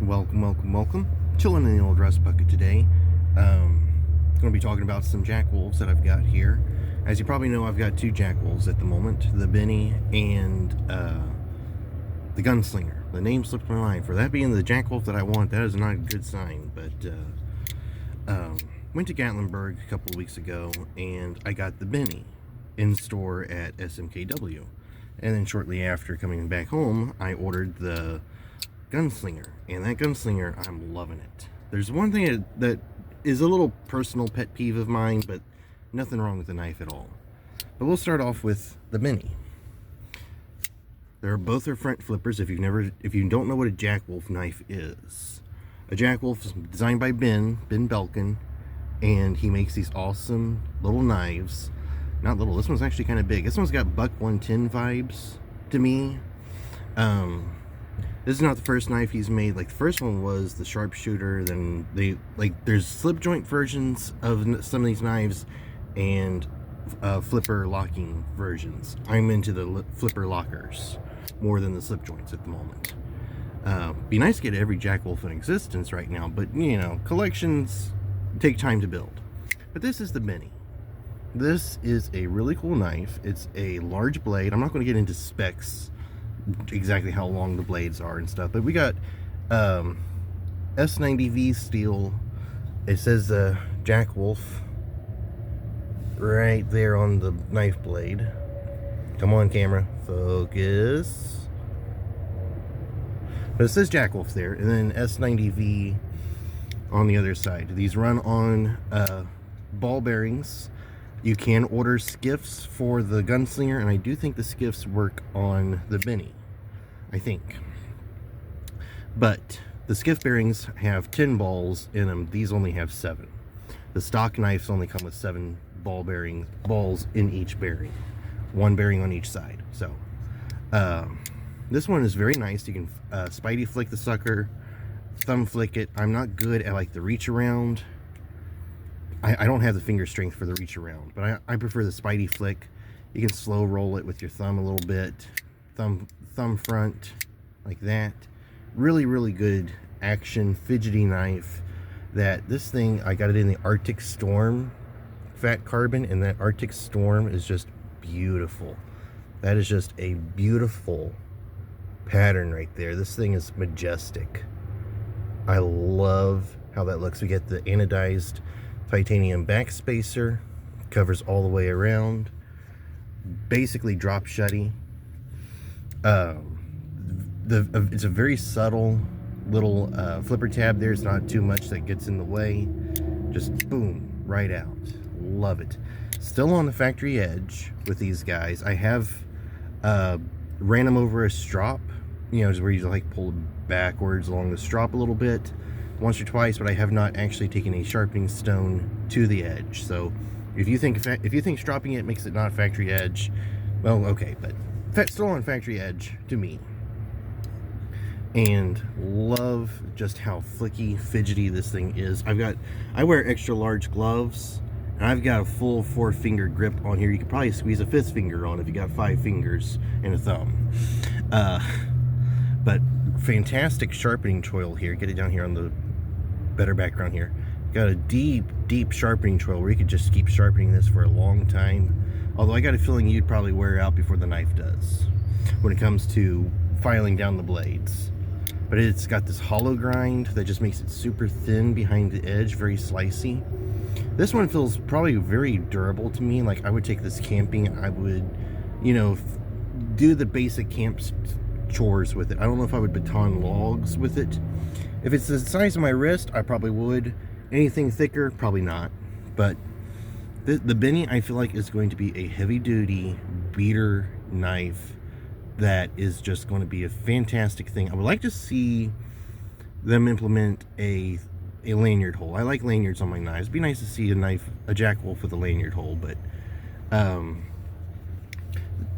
Welcome. Chilling in the old rust bucket today. Going to be talking about some jack wolves that I've got here. As you probably know, I've got two jack wolves at the moment, the Benny and the gunslinger. The name slipped my mind. For that being the jack wolf that I want, that is not a good sign. But went to Gatlinburg a couple of weeks ago, and I got the Benny in store at SMKW. And then shortly after coming back home, I ordered the gunslinger, and that gunslinger, I'm loving it. There's one thing that is a little personal pet peeve of mine, but nothing wrong with the knife at all. But we'll start off with the Benny. Both are front flippers. If you don't know what a jack wolf knife is, a jack wolf is designed by Ben Belkin, and he makes these awesome little knives. Not little, this one's actually kind of big. This one's got buck 110 vibes to me. This is not the first knife he's made. Like, the first one was the sharpshooter. Then there's slip joint versions of some of these knives and flipper locking versions. I'm into the flipper lockers more than the slip joints at the moment. Be nice to get every jack wolf in existence right now, but you know, collections take time to build. But this is the Benny. This is a really cool knife. It's a large blade. I'm not going to get into specs, exactly how long the blades are and stuff, but we got S90V steel. It says jack wolf right there on the knife blade. Come on, camera, focus. But it says jack wolf there, and then S90V on the other side. These run on ball bearings. You can order skiffs for the gunslinger, and I do think the skiffs work on the Benny, I think. But the skiff bearings have 10 balls in them. These only have 7. The stock knives only come with 7 balls in each bearing, 1 bearing on each side. So this one is very nice. You can spidey flick the sucker, thumb flick it. I'm not good at like the reach around. I don't have the finger strength for the reach around, but I prefer the spidey flick. You can slow roll it with your thumb a little bit, thumb front like that. Really good action fidgety knife. This thing, I got it in the Arctic Storm fat carbon, and that Arctic Storm is just beautiful. That is just a beautiful pattern right there. This thing is majestic. I love how that looks. We get the anodized titanium back spacer, covers all the way around, basically drop shutty. It's a very subtle little flipper tab there. It's not too much that gets in the way. Just boom, right out. Love it. Still on the factory edge with these guys. I have ran them over a strop, you know, just where you like pull it backwards along the strop a little bit, once or twice, but I have not actually taken a sharpening stone to the edge. So if you think stropping it makes it not factory edge, well, okay, but still on factory edge to me. And love just how flicky, fidgety this thing is. I wear extra large gloves, and I've got a full 4-finger grip on here. You could probably squeeze a 5th finger on if you got 5 fingers and a thumb. But fantastic sharpening choil here. Get it down here on the better background here. Got a deep sharpening choil where you could just keep sharpening this for a long time. Although I got a feeling you'd probably wear out before the knife does when it comes to filing down the blades. But it's got this hollow grind that just makes it super thin behind the edge, very slicey. This one feels probably very durable to me. Like, I would take this camping. I would, you know, do the basic camp chores with it. I don't know if I would baton logs with it. If it's the size of my wrist, I probably would. Anything thicker, probably not. But the Benny, I feel like, is going to be a heavy-duty beater knife that is just going to be a fantastic thing. I would like to see them implement a lanyard hole. I like lanyards on my knives. It'd be nice to see a jack wolf with a lanyard hole. But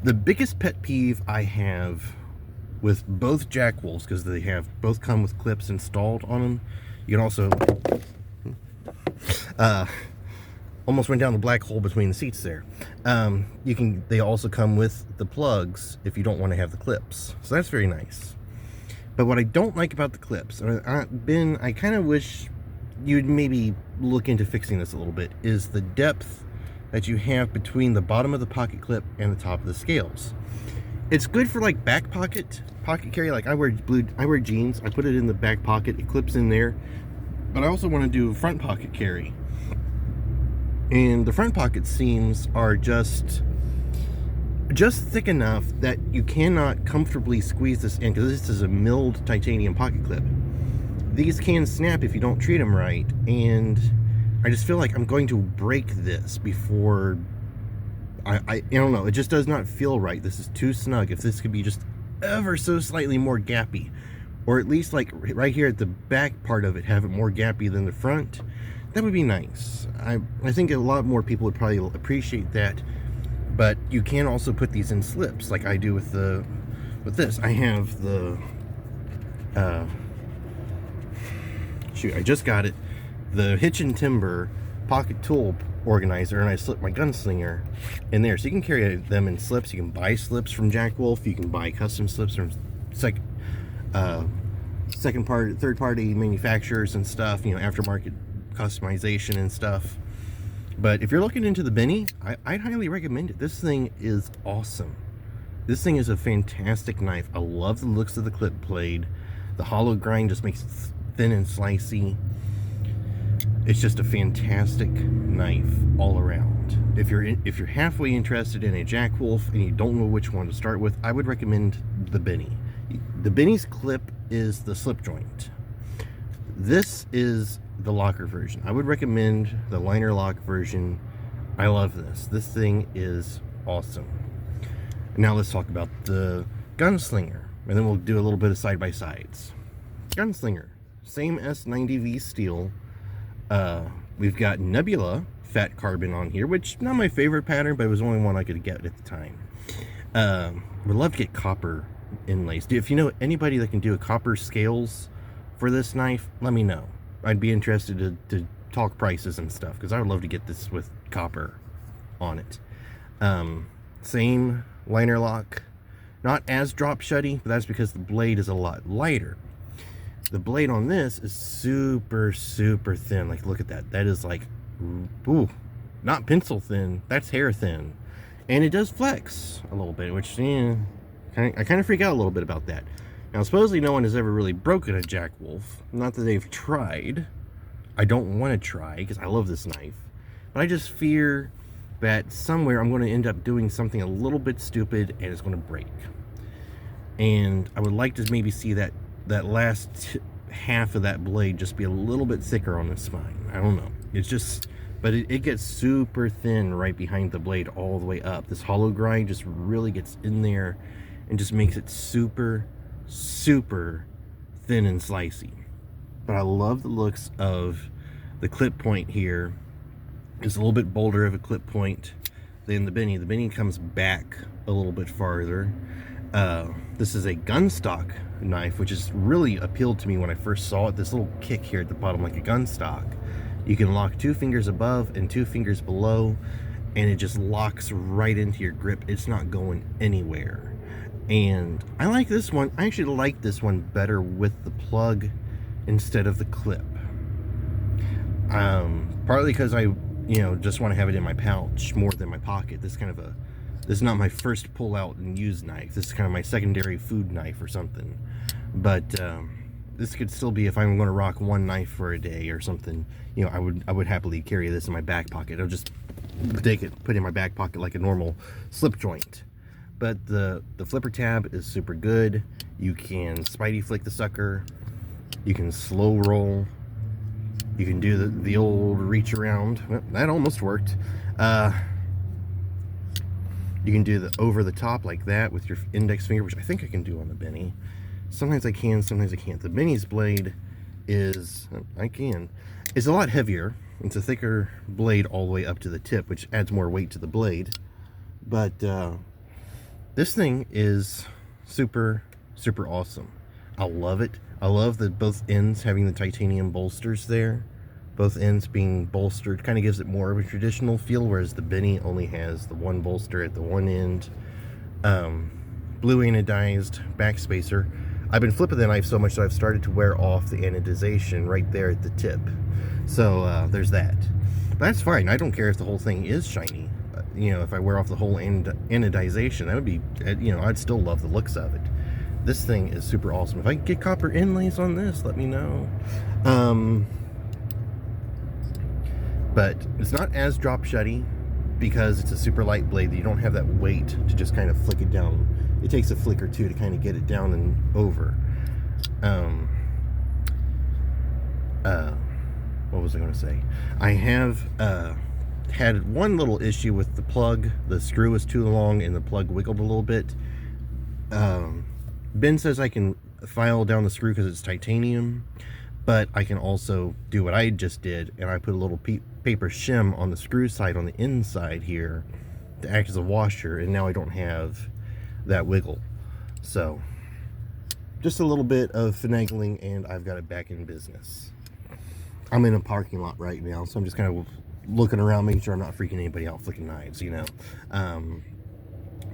the biggest pet peeve I have with both jack wolves, because they both come with clips installed on them. You can also almost went down the black hole between the seats there. They also come with the plugs if you don't want to have the clips, so that's very nice. But what I don't like about the clips, Ben, I kind of wish you'd maybe look into fixing this a little bit, is the depth that you have between the bottom of the pocket clip and the top of the scales. It's good for like back pocket carry. Like I wear jeans, I put it in the back pocket, it clips in there. But I also want to do front pocket carry. And the front pocket seams are just thick enough that you cannot comfortably squeeze this in, because this is a milled titanium pocket clip. These can snap if you don't treat them right, and I just feel like I'm going to break this before I don't know, it just does not feel right. This is too snug. If this could be just ever so slightly more gappy, or at least like right here at the back part of it, have it more gappy than the front, that would be nice. I think a lot more people would probably appreciate that. But you can also put these in slips like I do with this. I have the shoot, I just got it, the Hitch and Timber pocket tool organizer, and I slip my gunslinger in there. So you can carry them in slips. You can buy slips from Jack Wolf. You can buy custom slips from third party manufacturers and stuff, you know, aftermarket customization and stuff. But if you're looking into the Benny, I'd highly recommend it. This thing is awesome. This thing is a fantastic knife. I love the looks of the clip blade. The hollow grind just makes it thin and slicey. It's just a fantastic knife all around. If you're halfway interested in a Jack Wolf and you don't know which one to start with, I would recommend the Benny. The Benny's clip is the slip joint. This is the locker version. I would recommend the liner lock version. I love this. This thing is awesome. Now let's talk about the gunslinger, and then we'll do a little bit of side-by-sides. Gunslinger, same S90V steel. We've got Nebula fat carbon on here, which not my favorite pattern, but it was the only one I could get at the time. Would love to get copper inlays. If you know anybody that can do a copper scales for this knife, let me know. I'd be interested to talk prices and stuff, because I would love to get this with copper on it. Same liner lock, not as drop shutty, but that's because the blade is a lot lighter. The blade on this is super thin. Like, look at that. That is like, ooh, not pencil thin, that's hair thin. And it does flex a little bit, which I kind of freak out a little bit about that. Now, supposedly no one has ever really broken a Jack Wolf. Not that they've tried. I don't want to try, because I love this knife. But I just fear that somewhere I'm going to end up doing something a little bit stupid and it's going to break. And I would like to maybe see that last half of that blade just be a little bit thicker on the spine. I don't know. It's just, but it gets super thin right behind the blade all the way up. This hollow grind just really gets in there and just makes it super thin and slicey. But I love the looks of the clip point here. It's a little bit bolder of a clip point than the Benny. The Benny comes back a little bit farther. This is a gun stock knife, which has really appealed to me when I first saw it. This little kick here at the bottom, like a gun stock. You can lock 2 fingers above and 2 fingers below, and it just locks right into your grip. It's not going anywhere. And I like this one. I actually like this one better with the plug instead of the clip. Partly because I, just want to have it in my pouch more than my pocket. This is not my first pull out and use knife. This is kind of my secondary food knife or something. But this could still be, if I'm going to rock one knife for a day or something, I would happily carry this in my back pocket. I'll just take it, put it in my back pocket like a normal slip joint. But the flipper tab is super good. You can spidey flick the sucker. You can slow roll. You can do the old reach around. Well, that almost worked. You can do the over the top like that with your index finger, which I think I can do on the Benny. Sometimes I can, sometimes I can't. The Benny's blade is a lot heavier. It's a thicker blade all the way up to the tip, which adds more weight to the blade. But this thing is super awesome. I love it. I love that both ends having the titanium bolsters there. Both ends being bolstered kind of gives it more of a traditional feel, whereas the Benny only has the one bolster at the one end. Blue anodized backspacer. I've been flipping the knife so much that I've started to wear off the anodization right there at the tip. So there's that. But that's fine. I don't care if the whole thing is shiny. You know, if I wear off the whole anodization, that would be, you know, I'd still love the looks of it. This thing is super awesome. If I can get copper inlays on this, let me know. But it's not as drop shutty because it's a super light blade that you don't have that weight to just kind of flick it down. It takes a flick or two to kind of get it down and over. What was I going to say? I have had one little issue with the plug. The screw is too long and the plug wiggled a little bit. Ben says I can file down the screw because it's titanium, but I can also do what I just did, and I put a little paper shim on the screw side on the inside here to act as a washer, and now I don't have that wiggle. So just a little bit of finagling and I've got it back in business. I'm in a parking lot right now, so I'm just kind of looking around, making sure I'm not freaking anybody out flicking knives, you know.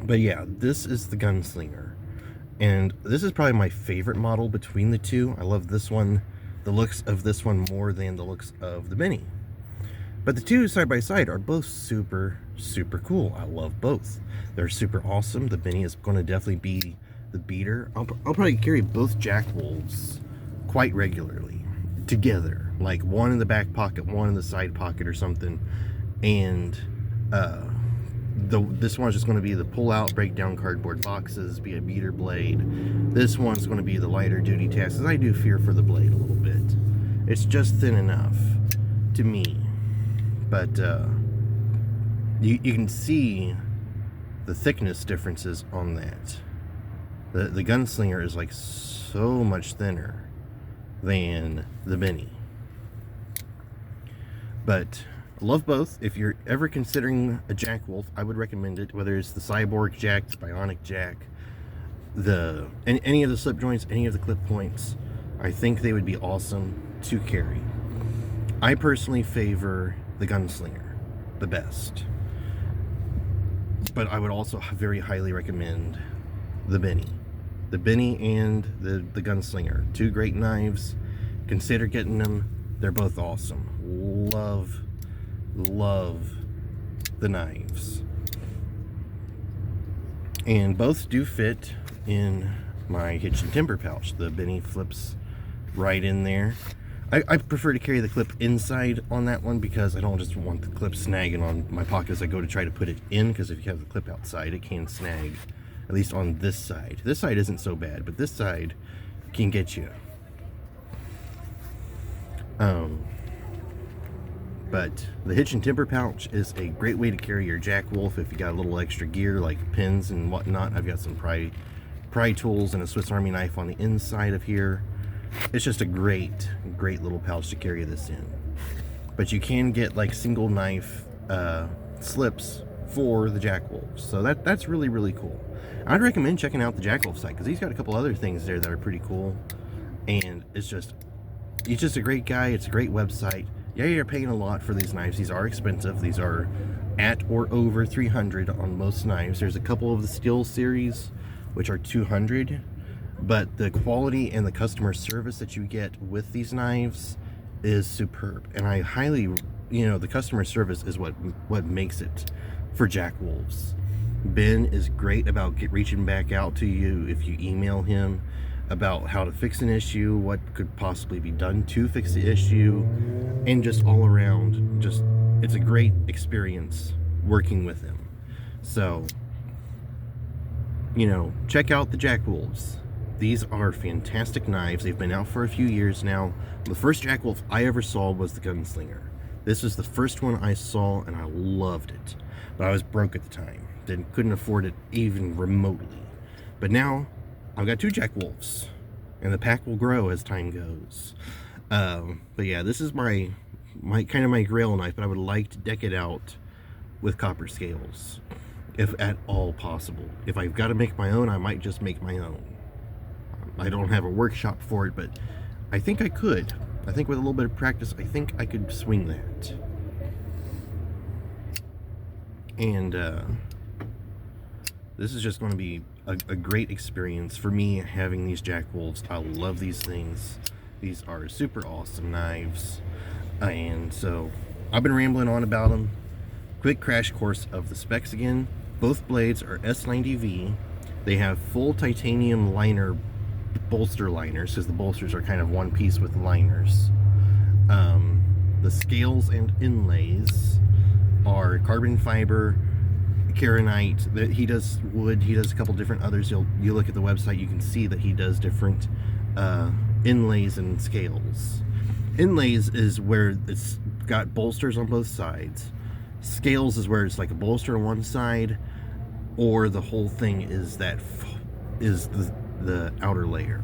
But yeah, this is the Gunslinger, and this is probably my favorite model between the two. I love this one, the looks of this one more than the looks of the Mini. But the two side by side are both super cool. I love both. They're super awesome. The Mini is going to definitely be the beater. I'll probably carry both Jack Wolves quite regularly together, like one in the back pocket, one in the side pocket or something. And this one's just going to be the pull out, break down cardboard boxes, be a beater blade. This one's going to be the lighter duty tasks. I do fear for the blade a little bit. It's just thin enough to me. But you can see the thickness differences on that. The Gunslinger is like so much thinner than the Mini. But I love both. If you're ever considering a Jack Wolf, I would recommend it, whether it's the Cyborg Jack, the Bionic Jack, any of the slip joints, any of the clip points. I think they would be awesome to carry. I personally favor the Gunslinger the best, but I would also very highly recommend the Benny. The Benny and the Gunslinger, two great knives. Consider getting them. They're both awesome. Love the knives, and both do fit in my hitch and timber pouch. The Benny flips right in there. I prefer to carry the clip inside on that one because I don't just want the clip snagging on my pocket as I go to try to put it in, because if you have the clip outside, it can snag, at least on this side. This side isn't so bad, but this side can get you. But the hitch and timber pouch is a great way to carry your Jack Wolf if you got a little extra gear like pins and whatnot. I've got some pry tools and a Swiss Army knife on the inside of here. It's just a great little pouch to carry this in. But you can get like single knife slips for the Jack Wolves, so that's really cool. I'd recommend checking out the Jack Wolf site because he's got a couple other things there that are pretty cool, and he's just a great guy. It's a great website. Yeah, you're paying a lot for these knives. These are expensive. These are at or over $300 on most knives. There's a couple of the Steel series which are $200, but the quality and the customer service that you get with these knives is superb. And I highly, the customer service is what makes it for Jack Wolves. Ben is great about reaching back out to you if you email him about how to fix an issue, what could possibly be done to fix the issue, and just all around, it's a great experience working with him. So, check out the Jack Wolves. These are fantastic knives. They've been out for a few years now. The first Jack Wolf I ever saw was the Gunslinger. This was the first one I saw, and I loved it. But I was broke at the time. Couldn't afford it even remotely. But now, I've got two Jack Wolves, and the pack will grow as time goes. But yeah, this is my kind of my grail knife, but I would like to deck it out with copper scales, if at all possible. If I've got to make my own, I might just make my own. I don't have a workshop for it, but I think I could. I think with a little bit of practice, I think I could swing that. And this is just going to be a great experience for me having these Jack Wolves. I love these things. These are super awesome knives. And so I've been rambling on about them. Quick crash course of the specs again. Both blades are S90V. They have full titanium liner bolster liners, because the bolsters are kind of one piece with liners. The scales and inlays are carbon fiber, Karenite. That he does wood. He does a couple different others. You look at the website, you can see that he does different inlays and scales. Inlays is where it's got bolsters on both sides. Scales is where it's like a bolster on one side, or the whole thing is the outer layer.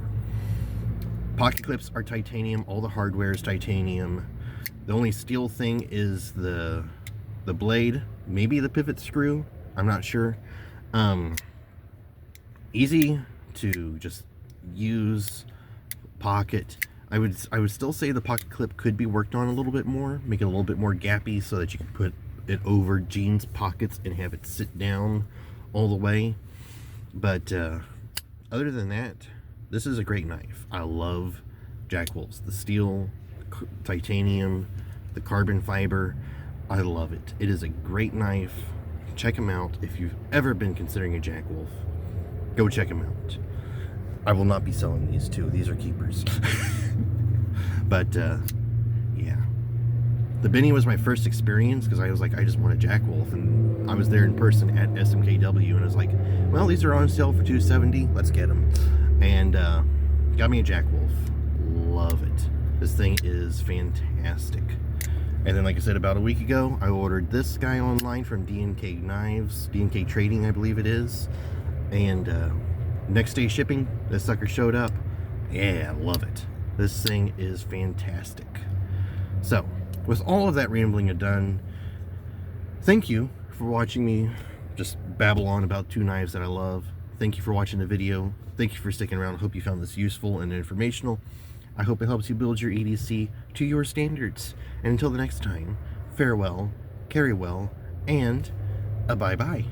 Pocket clips are titanium. All the hardware is titanium. The only steel thing is the blade, maybe the pivot screw. I'm not sure. Easy to just use. Pocket. I would still say the pocket clip could be worked on a little bit more, make it a little bit more gappy so that you can put it over jeans pockets and have it sit down all the way. But other than that, this is a great knife. I love Jack Wolves. The steel, titanium, the carbon fiber. I love it. It is a great knife. Check them out. If you've ever been considering a Jack Wolf, go check them out. I will not be selling these two. These are keepers. But yeah, the Benny was my first experience because I was like, I just want a Jack Wolf, and I was there in person at SMKW, and I was like, well, these are on sale for $270. Let's get them. And got me a Jack Wolf. Love it. This thing is fantastic. And then, like I said, about a week ago, I ordered this guy online from D&K Knives, D&K Trading, I believe it is. And next day shipping, this sucker showed up. Yeah, love it. This thing is fantastic. So, with all of that rambling done, thank you for watching me just babble on about two knives that I love. Thank you for watching the video. Thank you for sticking around. I hope you found this useful and informational. I hope it helps you build your EDC to your standards. And until the next time, farewell, carry well, and a bye-bye.